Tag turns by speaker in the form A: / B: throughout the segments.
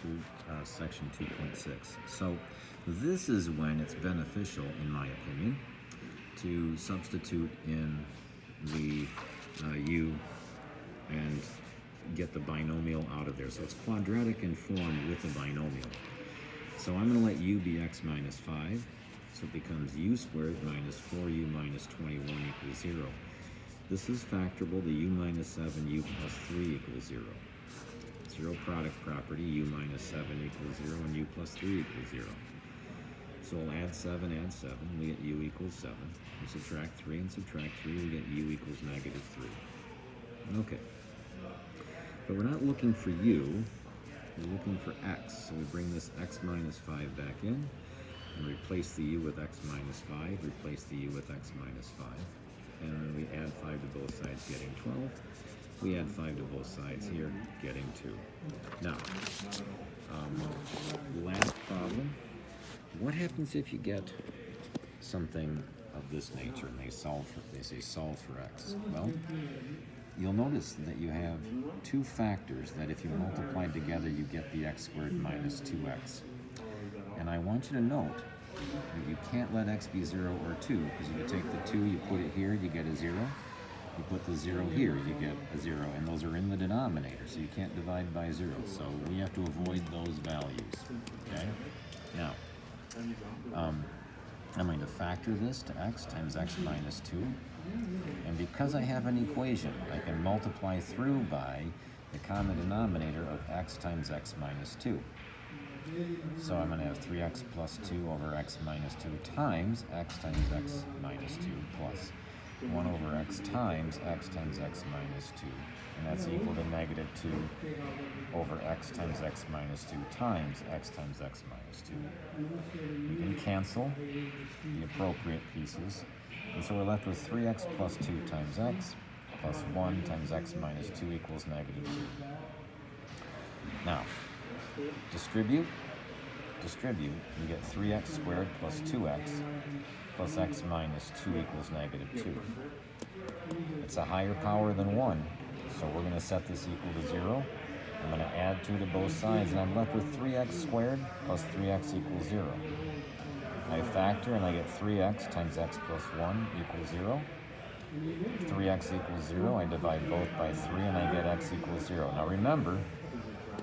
A: to section 2.6. So this is when it's beneficial, in my opinion, to substitute in the u and get the binomial out of there. So it's quadratic in form with a binomial. So I'm going to let u be x minus 5. So it becomes u squared minus 4u minus 21 equals 0. This is factorable. The u minus 7, u plus 3 equals 0. Zero product property, u minus 7 equals 0, and u plus 3 equals 0. So we'll add 7, we get u equals 7. We subtract 3 and subtract 3, we get u equals negative 3. Okay. But we're not looking for u, we're looking for x. So we bring this x minus 5 back in, and replace the u with x minus 5, replace the u with x minus 5. And then we add 5 to both sides, getting 12. We add 5 to both sides here, getting 2. Now, last problem. What happens if you get something of this nature and they say solve for x? Well, you'll notice that you have two factors that if you multiply together, you get the x squared minus 2x. And I want you to note that you can't let x be 0 or 2, because if you take the 2, you put it here, you get a 0. You put the 0 here, you get a 0, and those are in the denominator, so you can't divide by 0. So we have to avoid those values, okay? Now, I'm going to factor this to x times x minus 2, and because I have an equation, I can multiply through by the common denominator of x times x minus 2. So I'm going to have 3x plus 2 over x minus 2 times x minus 2 plus 1 over x times x minus 2. And that's equal to negative 2 over x minus 2 times x minus 2. We can cancel the appropriate pieces. And so we're left with 3x plus 2 times x plus 1 times x minus 2 equals negative 2. Now, distribute, you get 3x squared plus 2x plus x minus 2 equals negative 2. It's a higher power than 1, so we're going to set this equal to 0. I'm going to add 2 to both sides, and I'm left with 3x squared plus 3x equals 0. I factor, and I get 3x times x plus 1 equals 0. 3x equals 0. I divide both by 3, and I get x equals 0. Now remember,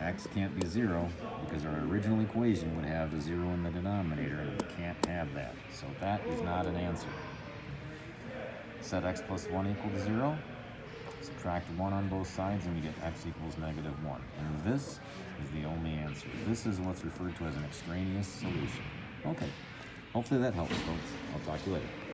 A: x can't be 0 because our original equation would have a 0 in the denominator, and we can't have that. So that is not an answer. Set x plus 1 equal to 0. Subtract 1 on both sides, and you get x equals negative 1. And this is the only answer. This is what's referred to as an extraneous solution. Okay. Hopefully that helps, folks. I'll talk to you later.